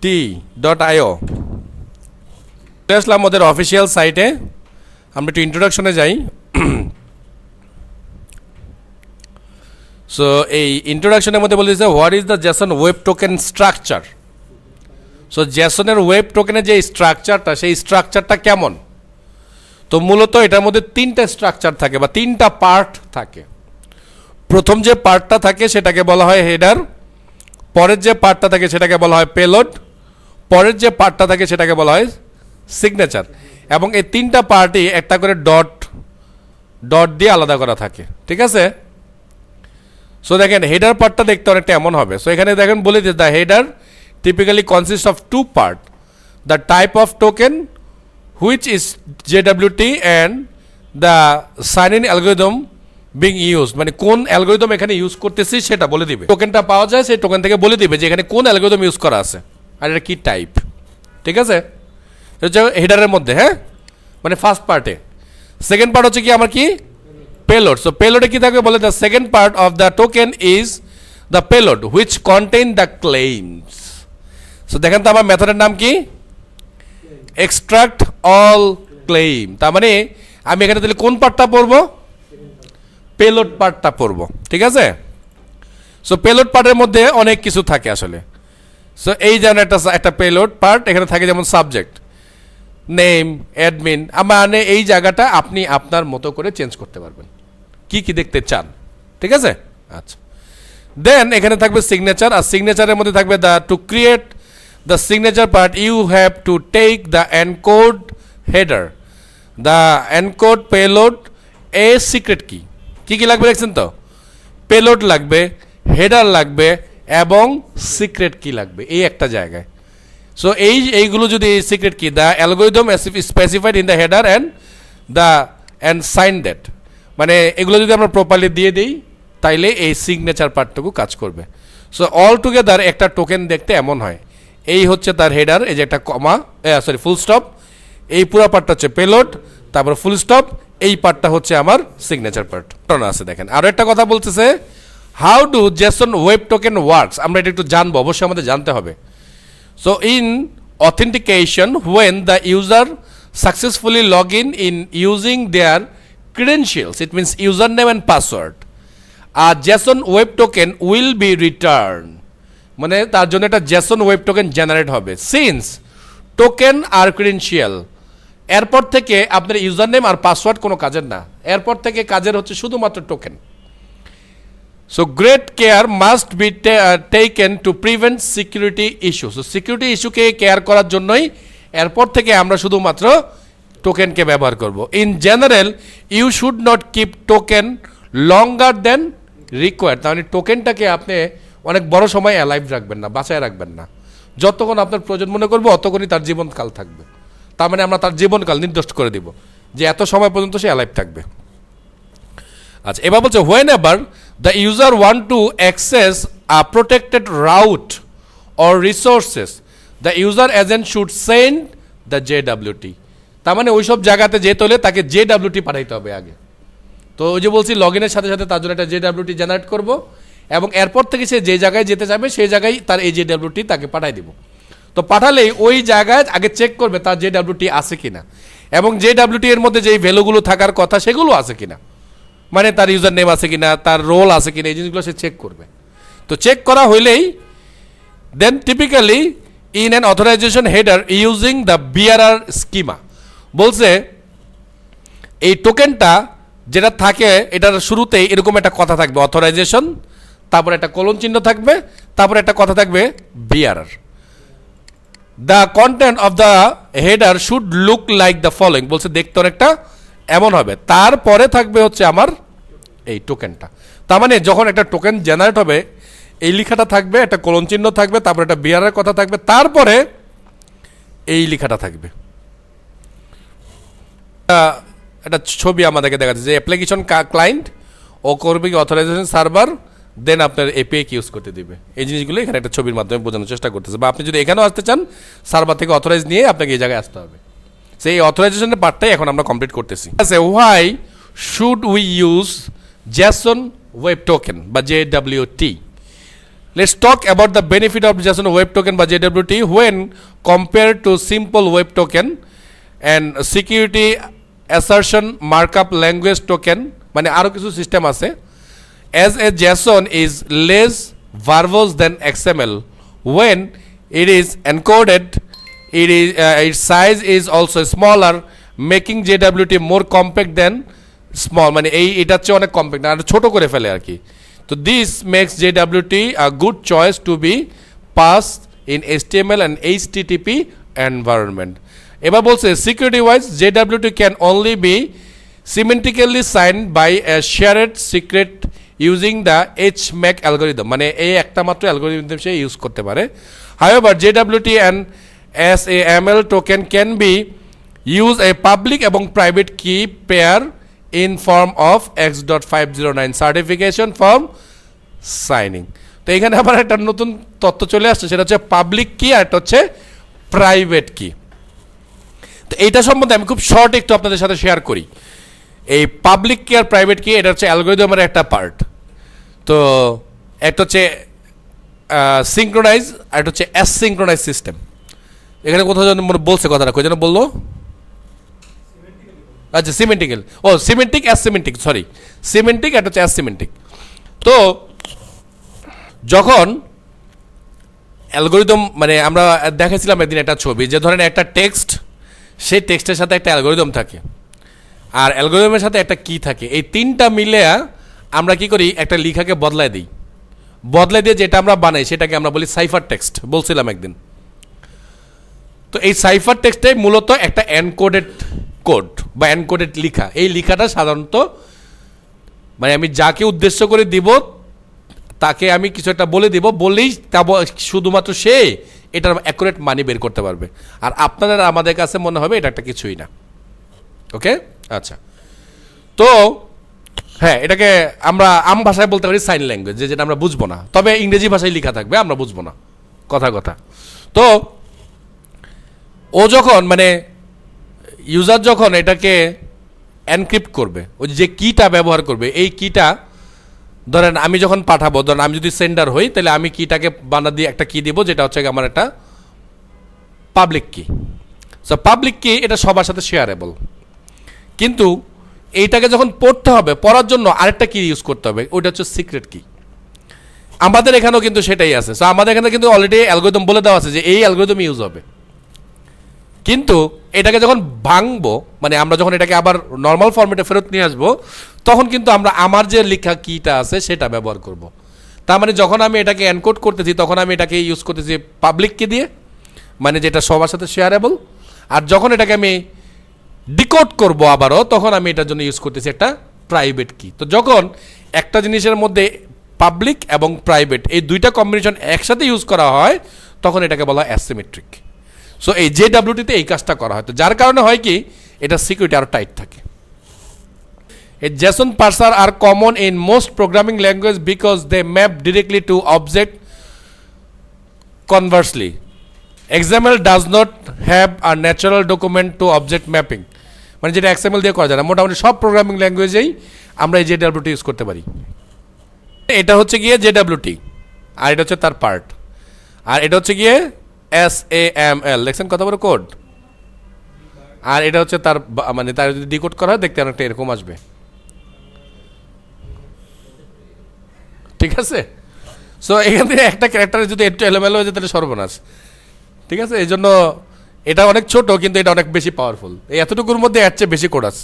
jwt.io আসলাম আমাদের official সাইটে। আমরা একটু ইন্ট্রোডাকশনে যাই। সো এই ইন্ট্রোডাকশনের মধ্যে বলে দিচ্ছে what is the JSON web token structure. So জেসনের ওয়েব টোকেনের যে স্ট্রাকচারটা, সেই স্ট্রাকচারটা কেমন। তো মূলত এটার মধ্যে তিনটা স্ট্রাকচার থাকে বা তিনটা পার্ট থাকে। প্রথম যে পার্টটা থাকে সেটাকে বলা হয় হেডার, পরের যে পার্টটা থাকে সেটাকে বলা হয় পেলোড, পরের যে পার্টটা থাকে সেটাকে বলা হয় সিগনেচার। এবং এই তিনটা পার্টই একটা করে ডট দিয়ে আলাদা করা থাকে, ঠিক আছে। সো দেখেন হেডার পার্টটা দেখতে অনেকটা এমন হবে। সো এখানে দেখেন বলে দিচ্ছে the header typically consist of two part, the type of token which is JWT and the sign in algorithm being use, মানে কোন অ্যালগোরিদম এখানে ইউজ করতেছি সেটা বলে দিবে। টোকেনটা পাওয়া যায় সেই টোকেন থেকে বলে দিবে যে এখানে কোন অ্যালগোরিদম ইউজ করা আছে আর এটা কি টাইপ, ঠিক আছে। হচ্ছে হেডারের মধ্যে, হ্যাঁ, মানে ফার্স্ট পার্টে। সেকেন্ড পার্ট হচ্ছে কি আমার কি পেলোড। সো পেলোডে কি থাকবে বলে the second part of the token is the payload which contain the claims. So দেখেন তো আমার মেথডের নাম কি এক্সট্রাক্ট অল ক্লেইম। তার মানে আমি এখানে তাহলে কোন পার্টটা পড়বো, পেলোড পার্টটা পড়বো, ঠিক আছে। সো পেলোড পার্টের মধ্যে অনেক কিছু থাকে আসলে। সো এই যেমন একটা পেলোড পার্ট এখানে থাকে, যেমন সাবজেক্ট, নেম, অ্যাডমিন। মানে এই জায়গাটা আপনি আপনার মতো করে চেঞ্জ করতে পারবেন, কি কি দেখতে চান, ঠিক আছে। আচ্ছা, দেন এখানে থাকবে সিগনেচার, আর সিগনেচারের মধ্যে থাকবে the to create the signature part you have to take the encode header, the encode payload, a secret key. কি কি লাগবে দেখছেন তো, পেলোড লাগবে, হেডার লাগবে এবং সিক্রেট কি লাগবে এই একটা জায়গায়। সো এইগুলো যদি secret key, the algorithm specified in the header and sign that, মানে এগুলো যদি আমরা প্রপারলি দিয়ে দিই তাইলে এই সিগনেচার পার্টটুকু কাজ করবে। সো অল টুগেদার একটা টোকেন দেখতে এমন হয়। এই হচ্ছে তার হেডার, এই যে একটা কমা, ফুল স্টপ, এই পুরো পার্টটা হচ্ছে পেলোড, তারপর ফুল স্টপ, এই পার্টটা হচ্ছে আমার সিগনেচার পার্ট আছে। দেখেন আরও একটা কথা বলতেছে, how do Jason web token works. আমরা এটা একটু জানবো, অবশ্যই আমাদের জানতে হবে। So in authentication, when the user successfully log in using their credentials, it means username and password, a JSON web token will be returned. মানে তার জন্য একটা JSON web token জেনারেট হবে। Since token আর credential, এরপর থেকে আপনার username আর password কোনো কাজের না, এরপর থেকে কাজের হচ্ছে শুধুমাত্র token. So great care must be taken to prevent security issues. So security ইস্যুকে কেয়ার করার জন্যই এরপর থেকে আমরা শুধুমাত্র টোকেনকে ব্যবহার করব। In general, you should not keep token longer than required. তার মানে টোকেনটাকে আপনি অনেক বড় সময় অ্যালাইভ রাখবেন না, বাঁচায় রাখবেন না। যতক্ষণ আপনার প্রয়োজন মনে করবো অতক্ষণই তার জীবনকাল থাকবে। তার মানে আমরা তার জীবনকাল নির্দিষ্ট করে দিব যে এত সময় পর্যন্ত সে অ্যালাইভ থাকবে। আচ্ছা, এবার বলছে whenever the user want to access a protected route or resources, the user agent should send the JWT. তার মানে ওইসব জায়গাতে যেতে হলে তাকে JWT পাঠাইতে হবে আগে। তো ওই যে বলছি লগ ইনের সাথে সাথে তার জন্য একটা JWT জেনারেট করব, এবং এরপর থেকে সে যে জায়গায় যেতে যাবে সেই জায়গায় তার এই JWT তাকে পাঠাই দিব। তো পাঠালেই ওই জায়গায় আগে চেক করবে তার JWT আছে কিনা, এবং JWT এর মধ্যে যেই ভ্যালুগুলো থাকার কথা সেগুলো আছে কিনা, মানে তার ইউজার নেম আছে কিনা, তার রোল আছে কিনা, এই জিনিসগুলো সে চেক করবে। তো চেক করা হইলেই then typically in an authorization header using the bearer schema, বলছে এই টোকেনটা যেটা থাকে এটার শুরুতেই এরকম একটা কথা থাকবে অথরাইজেশন, তারপর একটা কোলন চিহ্ন থাকবে, তারপর একটা কথা থাকবে bearer. The content of the header should look like the following, বলছে দেখতে অনেকটা এমন হবে। তারপরে থাকবে হচ্ছে আমার এই টোকেনটা। তার মানে যখন একটা টোকেন জেনারেট হবে এই লেখাটা থাকবে, একটা কোলন চিহ্ন থাকবে, তারপর একটা বিআরআর কথা থাকবে, তারপরে এই লেখাটা থাকবে। একটা ছবি আমাদেরকে দেখাচ্ছে যে অ্যাপ্লিকেশন ক্লায়েন্ট ও করবে কি অথরাইজেশন সার্ভার, দেন আপনার এপিআই কি ইউজ করতে দিবে। এই জিনিসগুলো এখানে একটা ছবির মাধ্যমে বোঝানোর চেষ্টা করতেছে। বা আপনি যদি এখানেও আসতে চান সার্ভার থেকে অথরাইজ নিয়ে আপনাকে এই জায়গায় আসতে হবে। সেই অথরাইজেশনের পার্টটাই এখন আমরা কমপ্লিট করতেছি। Why should we use JSON web token বা JWT? Let's talk about the benefit of JSON Web Token by JWT when compared to simple web token and security assertion markup language token মানে আরো কিছু system আছে as a JSON is less verbose than XML when it is encoded its size is also smaller making JWT more compact than small মানে এটা হচ্ছে অনেক compact আর ছোট করে ফেলে আর কি তো this makes JWT a good choice to be passed in HTML and HTTP environment এবার বলছে security wise JWT can only be semantically signed by a shared secret using the HMAC algorithm মানে এই একটা মাত্র অ্যালগরিদম সে use করতে পারে however JWT and SAML token can be use a public এবং private key pair in form of X.509 certification from signing তো এখানে আবার একটা নতুন তথ্য চলে আসছে সেটা হচ্ছে পাবলিক কি আর এটা হচ্ছে প্রাইভেট কি তো এইটা সম্বন্ধে আমি খুব শর্ট একটু আপনাদের সাথে শেয়ার করি এই পাবলিক কি আর প্রাইভেট কি এটা হচ্ছে অ্যালগরিদমের একটা পার্ট তো একটা হচ্ছে সিঙ্ক্রোনাইজ আর এটা হচ্ছে অ্যাসিঙ্ক্রোনাইজ সিস্টেম এখানে কোথাও যেন বলছে কথাটা কই যেন বললো আচ্ছা সিমেন্টিক্যাল ও সিমেন্টিক অ্যাসিমেন্টিক সরি সিমেন্টিক এটা হচ্ছে অ্যাসিমেন্টিক তো যখন অ্যালগরিদম মানে আমরা দেখেছিলাম একদিন একটা ছবি যে ধরেন একটা টেক্সট সেই টেক্সটের সাথে একটা অ্যালগরিদম থাকে আর অ্যালগরিদমের সাথে একটা কি থাকে এই তিনটা মিলে আমরা কি করি একটা লেখাকে বদলায় দিই বদলায় দিয়ে যেটা আমরা বানাই সেটাকে আমরা বলি সাইফার টেক্সট বলছিলাম একদিন তো এই সাইফার টেক্সটে মূলত একটা এনকোডেড কোড বা এনকোডেড লেখা এই লেখাটা সাধারণত মানে আমি যাকে উদ্দেশ্য করে দিব তাকে আমি কিছু একটা বলে দিব বলেই তা শুধুমাত্র সে এটার অ্যাকুরেট মানি বের করতে পারবে আর আপনাদের আমাদের কাছে মনে হবে এটা একটা কিছুই না ওকে আচ্ছা তো হ্যাঁ এটাকে আমরা আম ভাষায় বলতে পারি সাইন ল্যাঙ্গুয়েজ যেটা আমরা বুঝবো না তবে ইংরেজি ভাষায় লেখা থাকবে আমরা বুঝবো না কথা তো ও যখন মানে ইউজার যখন এটাকে এনক্রিপ্ট করবে ওই যে কিটা ব্যবহার করবে এই কিটা ধরেন আমি যখন পাঠাবো ধরেন আমি যদি সেন্ডার হই তাহলে আমি কিটাকে বানা দিয়ে একটা কি দিব যেটা হচ্ছে আমার একটা পাবলিক কি সো পাবলিক কি এটা সবার সাথে শেয়ারেবল কিন্তু এইটাকে যখন পড়তে হবে পড়ার জন্য আরেকটা কি ইউজ করতে হবে ওইটা হচ্ছে সিক্রেট কি আমাদের এখানেও কিন্তু সেটাই আছে সো আমাদের এখানে কিন্তু অলরেডি অ্যালগরিদম বলে দেওয়া আছে যে এই অ্যালগরিদম ইউজ হবে কিন্তু এটাকে যখন ভাঙবো মানে আমরা যখন এটাকে আবার নর্মাল ফরম্যাটে ফেরত নিয়ে আসবো তখন কিন্তু আমরা আমার যে লেখা কিটা আছে সেটা ব্যবহার করব তার মানে যখন আমি এটাকে এনকোড করতেছি তখন আমি এটাকে ইউজ করতেছি পাবলিক কি দিয়ে মানে যেটা সবার সাথে শেয়ারেবল আর যখন এটাকে আমি ডিকোড করব আবারও তখন আমি এটার জন্য ইউজ করতেছি একটা প্রাইভেট কি তো যখন একটা জিনিসের মধ্যে পাবলিক এবং প্রাইভেট এই দুইটা কম্বিনেশন একসাথে ইউজ করা হয় তখন এটাকে বলা হয় অ্যাসিমেট্রিক সো এই JWT-তে এই কাজটা করা হয় তো যার কারণে হয় কি এটা সিকিউরিটি আরো টাইট থাকে এই JSON parser are common in most programming language because they map directly to object conversely XML does not have a natural document to object mapping মানে যেটা XML দিয়ে করা যায় না মোটামুটি সব প্রোগ্রামিং ল্যাঙ্গুয়েজেই আমরা এই JWT ইউজ করতে পারি এটা হচ্ছে গিয়ে JWT আর এটা হচ্ছে তার পার্ট আর এটা হচ্ছে গিয়ে SAML দেখছেন কত বড় কোড আর এটা হচ্ছে তার মানে তার যদি ডিকোড করা হয় দেখতে অনেকটা এরকম আসবে ঠিক আছে সো এখান থেকে একটা ক্যারেক্টার যদি একটু এলোমেলো হয়ে যায় তাহলে সর্বনাশ ঠিক আছে এই জন্য এটা অনেক ছোট কিন্তু এটা অনেক বেশি পাওয়ারফুল এই এতটুকুর মধ্যে এর চেয়ে বেশি কোড আছে